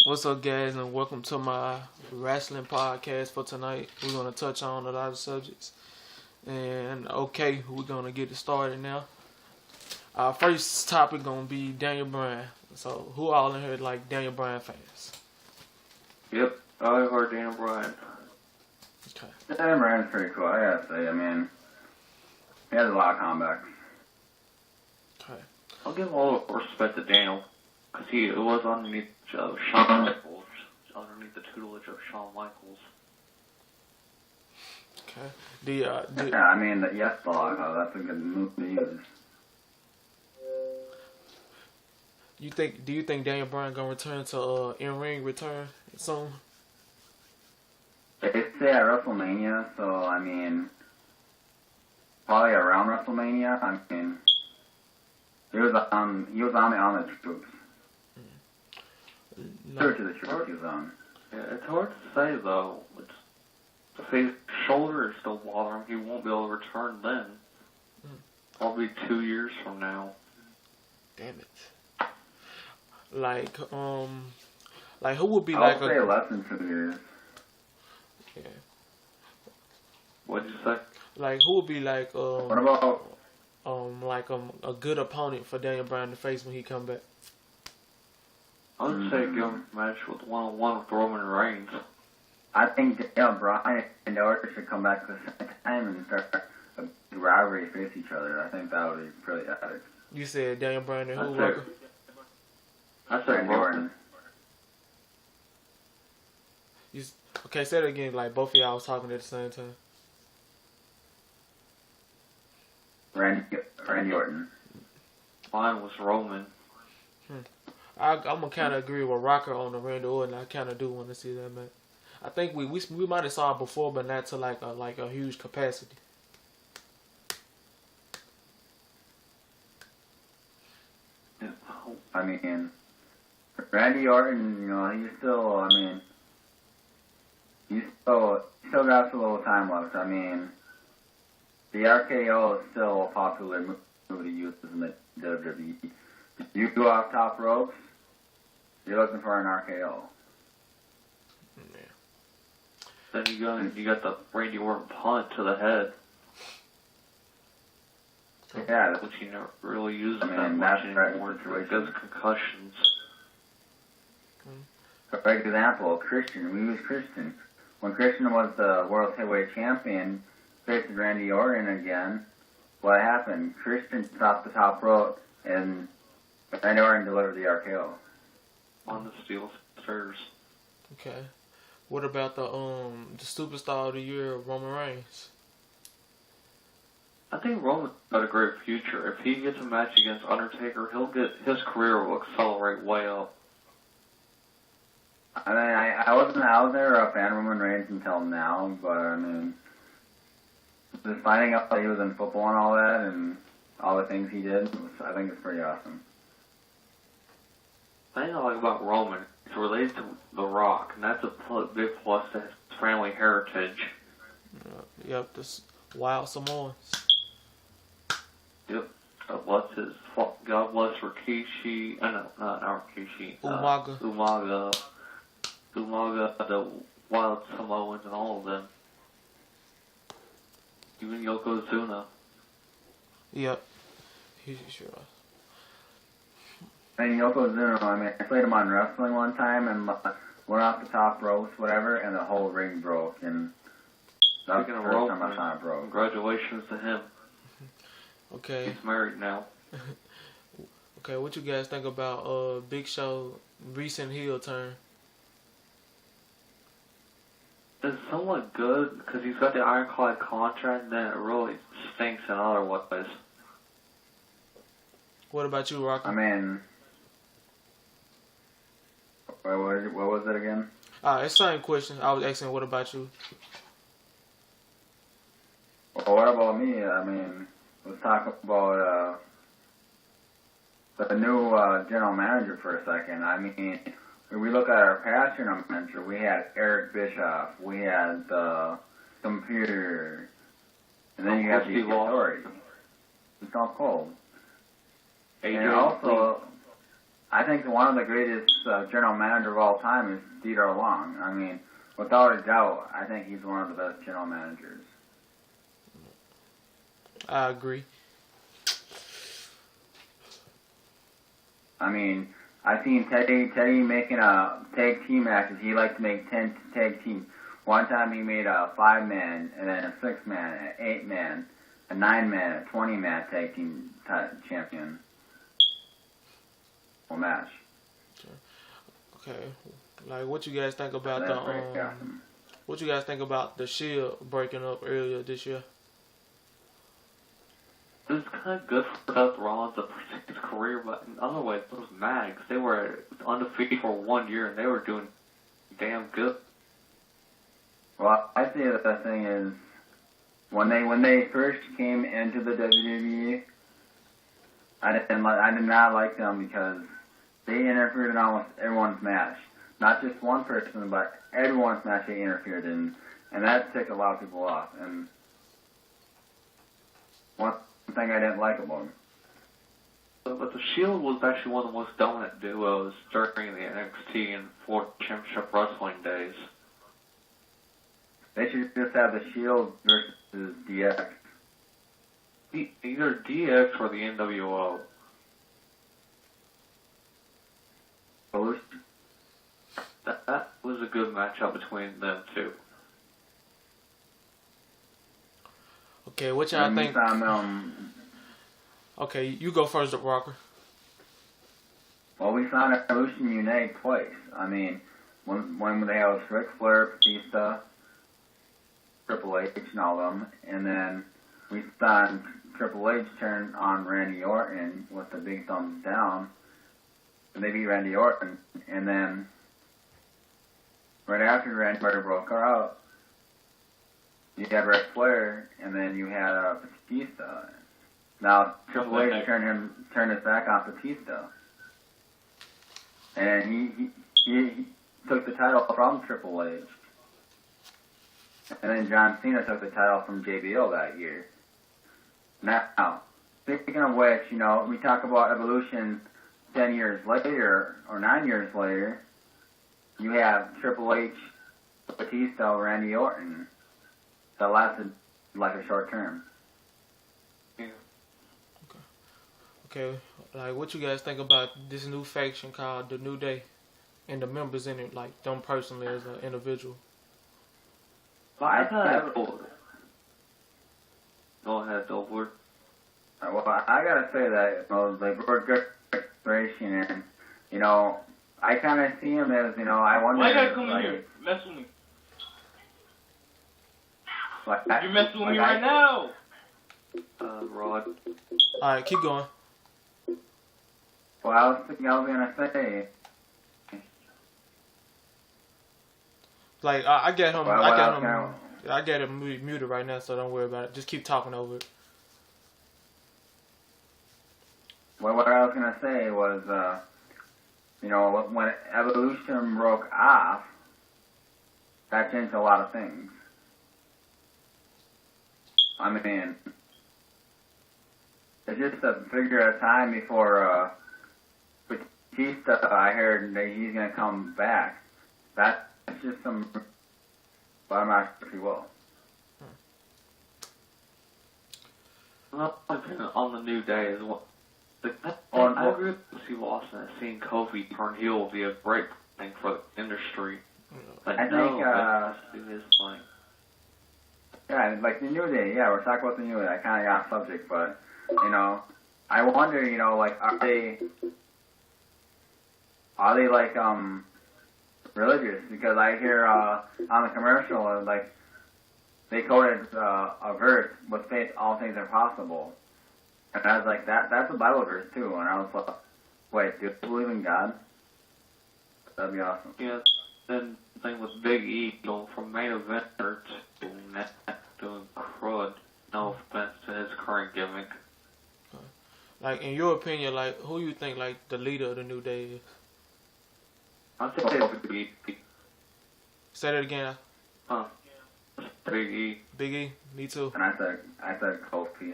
What's up, guys, and welcome to my wrestling podcast for tonight. We're going to touch on a lot of subjects. And, okay, we're going to get it started now. Our first topic going to be Daniel Bryan. So, who all in here like Daniel Bryan fans? Yep, I heard Daniel Bryan. Okay. Daniel Bryan's pretty cool, I gotta say. I mean, he has a lot of comebacks. Okay. I'll give all the respect to Daniel, because he was underneath Shawn Michaels, underneath the tutelage of Shawn Michaels. Okay. Yeah, I mean, the yes dog, that's a good move to use. Do you think Daniel Bryan gonna return to in-ring return soon? They say at WrestleMania, so I mean, probably around WrestleMania. I mean, he was on the troops. No. To the troops he was on. Yeah, it's hard to say though. If his shoulder is still bothering him, he won't be able to return then. Probably 2 years from now. Damn it. Like who would be I would say less than 2 years. Yeah. What'd you say? Like who would be like What about a good opponent for Daniel Bryan to face when he come back? I would say give him a match with one-on-one with Roman Reigns. I think Daniel Bryan and Orton should come back at the same time and start a rivalry face each other. I think that would be pretty epic. You said Daniel Bryan and who? I said Randy Orton. Okay, say it again. Like both of y'all was talking at the same time. Randy Orton. Mine was Roman. I'm gonna kind of agree with Rocker on the Randy Orton. I kind of do want to see that match. I think we might have saw it before, but not to like a huge capacity. I mean, Randy Orton, he's still got a little time left. I mean, the RKO is still a popular move to use in the WWE. You go off top ropes, you're looking for an RKO. Yeah. Then you got the Randy Orton punt to the head. Yeah, which he never really used that that's much right anymore situation. because of concussions. For example, Christian. We use Christian. When Christian was the World Heavyweight Champion, facing Randy Orton again, what happened? Christian stopped the top rope, and Randy Orton delivered the RKO. On the steel stairs. Okay. What about the superstar of the year, Roman Reigns? I think Roman's got a great future. If he gets a match against Undertaker, his career will accelerate way up. I mean, I wasn't out there a fan of Roman Reigns until now, but I mean, just finding out that he was in football and all that, and all the things he did, I think it's pretty awesome. The thing I like about Roman is related to The Rock, and that's a big plus to his family heritage. Yep, this Wild Samoans. Yep. God bless Rikishi. Not Rikishi. Umaga. Umaga, the Wild Samoans, and all of them. Even Yokozuna. Yep. He sure. And Yokozuna, I mean, I played him on wrestling one time and went off the top ropes, whatever, and the whole ring broke. And that was the first time I saw it broke. Congratulations to him. Okay. He's married now. Okay, what you guys think about Big Show recent heel turn? It's somewhat good because he's got the ironclad contract, and then it really stinks in other ways. What about you, Rocky? I mean, what was it again? It's the same question. I was asking, what about you? Well, what about me? I mean, let's talk about the new general manager for a second. I mean, when we look at our past general manager, we had Eric Bischoff, we had Computer, and then you have the authority. It's all cold. And also, I think one of the greatest general manager of all time is Theodore Long. I mean, without a doubt, I think he's one of the best general managers. I agree. I mean, I've seen Teddy making a tag team matches. He liked to make 10 tag teams. One time he made a 5-man, and then a 6-man, an 8-man, a 9-man, a 20-man tag team champion match. Okay, like what you guys think about what you guys think about the Shield breaking up earlier this year? It was kind of good for Seth Rollins to protect his career, but in other ways, it was mad because they were undefeated for 1 year and they were doing damn good. Well, I say that the thing is, when they first came into the WWE, I did not like them because they interfered in almost everyone's match. Not just one person, but everyone's match they interfered in, and that ticked a lot of people off. And one thing I didn't like about them. But the Shield was actually one of the most dominant duos during the NXT and World Championship Wrestling days. They should just have the Shield versus DX. Either DX or the NWO. That was a good matchup between them two. Okay, what y'all think? Okay, you go first, Rocker. Well, we found Evolution Unite twice. I mean, when they had Ric Flair, Batista, Triple H, and all of them, and then we saw Triple H turn on Randy Orton with the big thumbs down, and they beat Randy Orton, and then right after Randy Orton broke her out, you had Ric Flair, and then you had Batista. Now Triple H turned his back on Batista, and he took the title from Triple H. And then John Cena took the title from JBL that year. Now, speaking of which, you know, we talk about Evolution 10 years later, or 9 years later, you have Triple H, Batista, Randy Orton. That lasted like a short term. Yeah. Okay, like what you guys think about this new faction called The New Day and the members in it, like them personally as an individual? Well, I thought go ahead, Dolford. Well, I gotta say that, you know, they were good inspiration, and, you know, I kind of see him as, you know, I wonder. Why you gotta come in here? Mess with me. You're messing with me right now. Rod. Alright, keep going. Well, I was gonna say. Like I get him, Well, I get him muted right now, so don't worry about it. Just keep talking over it. Well, what I was gonna say was, you know, when Evolution broke off, that changed a lot of things. I mean, it's just a figure of time before Batista, I heard that he's gonna come back. That's just some, but I'm not sure if he will. Well, on the New Day is what. I agree with Steve Austin that seeing Kofi turn heel will be a great thing for the industry. But I no, think, that's his thing. Yeah, like the New Day, yeah, we're talking about the New Day. I kind of got subject, but, you know, I wonder, you know, like, are they like, religious? Because I hear, on the commercial, like, they quoted, a verse, with faith all things are possible. And I was like, that's a Bible verse, too. And I was like, wait, do you believe in God? That'd be awesome. Yeah, then the thing with Big E, going from main eventer to doing crud. No offense to his current gimmick. Like, in your opinion, like, who you think, like, the leader of the New Day is? I'd say Big E. Say that again. Big E. Big E? Me too. And I said Kofi.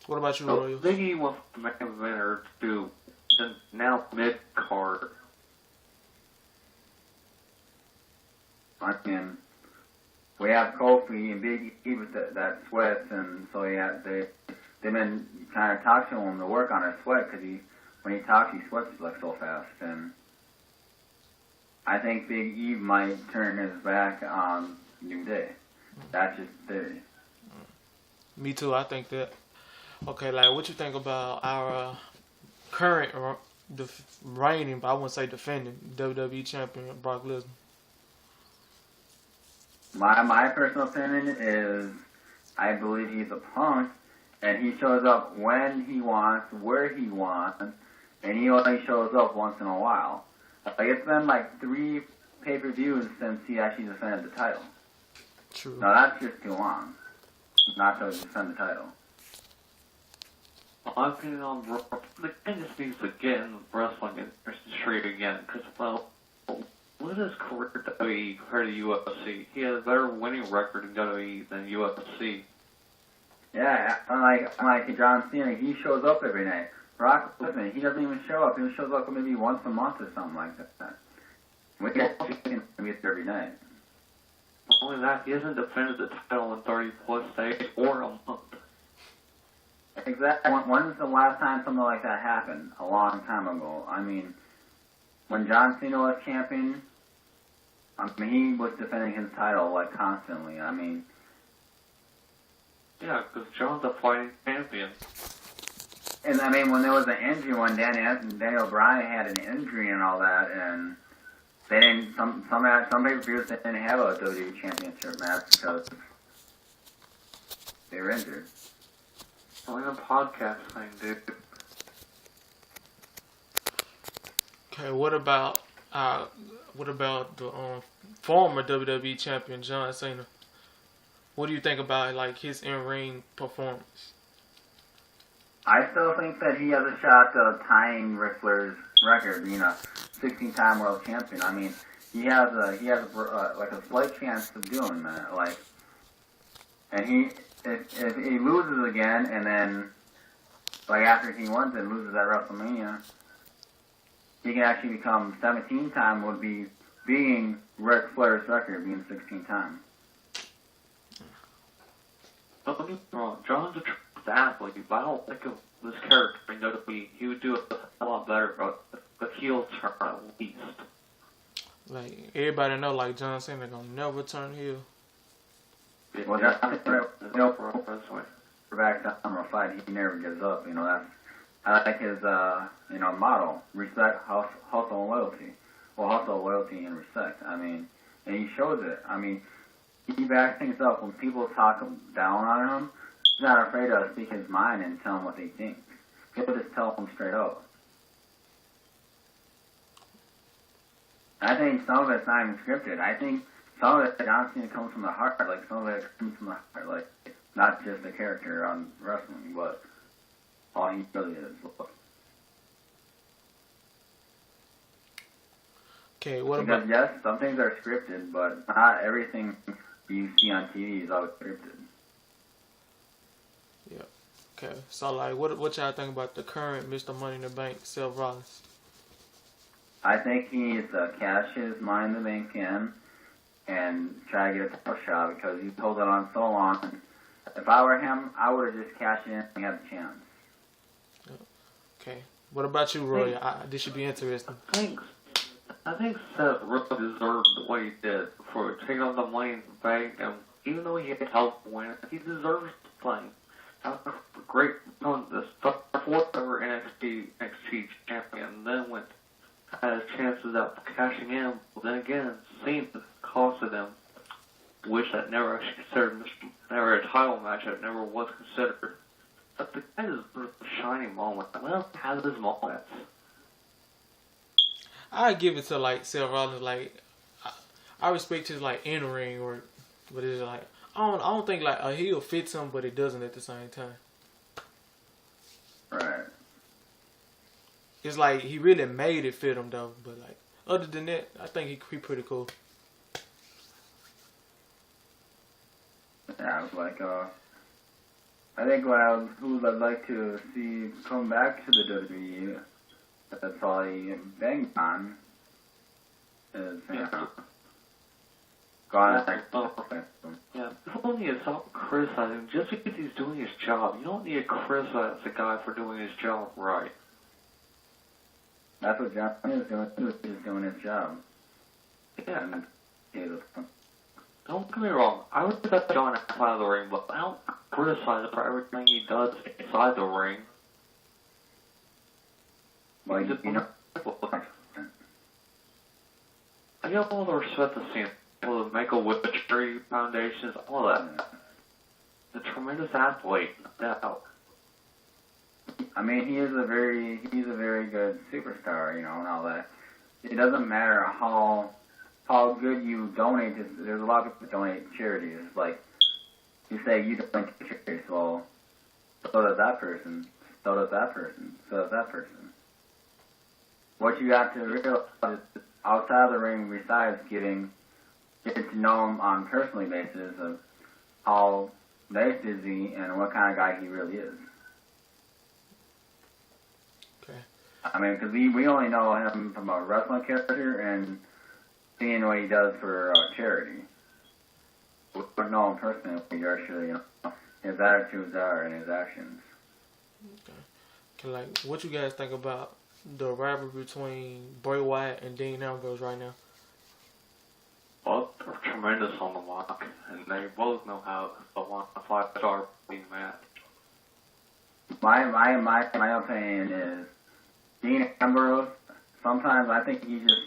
What about you, Royal? Big E went from main eventer to the now mid-card. I mean, we have Kofi and Big E with that sweat, and so they've been kind of talking to him to work on his sweat because when he talks, he sweats like so fast. And I think Big E might turn his back on New Day. That's just theory. Me too. I think that. Okay, like what you think about our current reigning, but I wouldn't say defending WWE champion Brock Lesnar? My personal opinion is I believe he's a punk, and he shows up when he wants, where he wants, and he only shows up once in a while. Like it's been like 3 pay-per-views since he actually defended the title. True. Now that's just too long, not to defend the title. My opinion on Brock, the guy just needs to get in the wrestling industry again, because, well, look at his career at WWE compared to UFC. He has a better winning record in WWE than UFC. Yeah, unlike John Cena, he shows up every night. Brock Lesnar, he doesn't even show up. He shows up maybe once a month or something like that. We get every night. Not only that, he hasn't defended the title in 30-plus days or a month. Exactly. When's the last time something like that happened? A long time ago. I mean, when John Cena was champion, he was defending his title like constantly. I mean, yeah, because John's a fighting champion. And I mean, when there was an injury, when Daniel Bryan had an injury and all that, and they didn't, some pay-per-views they didn't have a WWE Championship match because they were injured. Only a podcast thing, dude. Okay, what about the former WWE champion John Cena? What do you think about like his in-ring performance? I still think that he has a shot of tying Ric Flair's record, being a 16-time world champion. I mean, he has like a slight chance of doing that. Like, and if he loses again, and then like after he wins and loses at WrestleMania, he can actually become 17-time. Would be beating Ric Flair's record, being 16 times. Don't get me wrong, John's a true athlete, but I don't think of this character in WWE. He would do it a lot better, but heel turn at least. Like everybody know, like John Cena gonna never turn heel. Well, that's back time of a fight, he never gives up. You know, that's I like his motto: respect, hustle, and loyalty. Well, hustle, loyalty, and respect. I mean, and he shows it. I mean, he backs things up when people talk down on him. He's not afraid to speak his mind and tell them what they think. He'll just tell them straight up. I think some of it's not even scripted. I think some of it honestly comes from the heart. Like some of it comes from the heart. Like not just the character on wrestling, but all he really is. Okay, what because about? yes, some things are scripted, but not everything you see on TV is always scripted. Yeah. Okay. So like, what y'all think about the current Mr. Money in the Bank, Seth Rollins? I think he needs to cash his Money in the Bank in and try to get a title shot because he's held it on so long. If I were him, I would have just cashed in and had a chance. Okay. What about you, Roy? This should be interesting. I think Seth really deserved what he did for taking on the Money in the Bank, and even though he had help win, he deserves to play. After great on the fourth ever NXT champion, then went had his chances at cashing in, but then again, seemed the cost of them, which that never actually considered, never a title match, that never was considered. But the guy is a shining moment. Well, has his moments. I give it to like Seth Rollins. Like I respect his like in ring or, but it's like I don't think like a heel fits him, but it doesn't at the same time. Right. It's like he really made it fit him though, but like other than that, I think he pretty cool. Yeah, it's like I think who I'd like to see come back to the WWE That's all he banged on. Is, God, Yeah, people need to stop criticizing just because he's doing his job. You don't need to criticize the guy for doing his job right. That's what John is doing. He was just doing his job. Yeah. And Don't get me wrong. I would accept John outside of the ring, but I don't criticize him for everything he does inside the ring. well, He's you know, I got all the respect to see him. Able to make a Witchery Foundations, all that. He's a tremendous athlete, no doubt. I mean, he's a very good superstar, you know, and all that. It doesn't matter how good you donate. There's a lot of people that donate to charities. Like, you say you donate to charities, well, so does that person, so does that person, so does that person. What you got to realize is, outside of the ring, besides getting to know him on a personal basis of how nice is he and what kind of guy he really is. Okay. I mean, because we only know him from a wrestling character and seeing what he does for charity. We don't know him personally. We actually, you know, his attitudes are and his actions. Okay. Like, what you guys think about the rivalry between Bray Wyatt and Dean Ambrose right now? Well, they're tremendous on the mic, and they both know how to want a 5-star match. My opinion is Dean Ambrose. Sometimes I think he just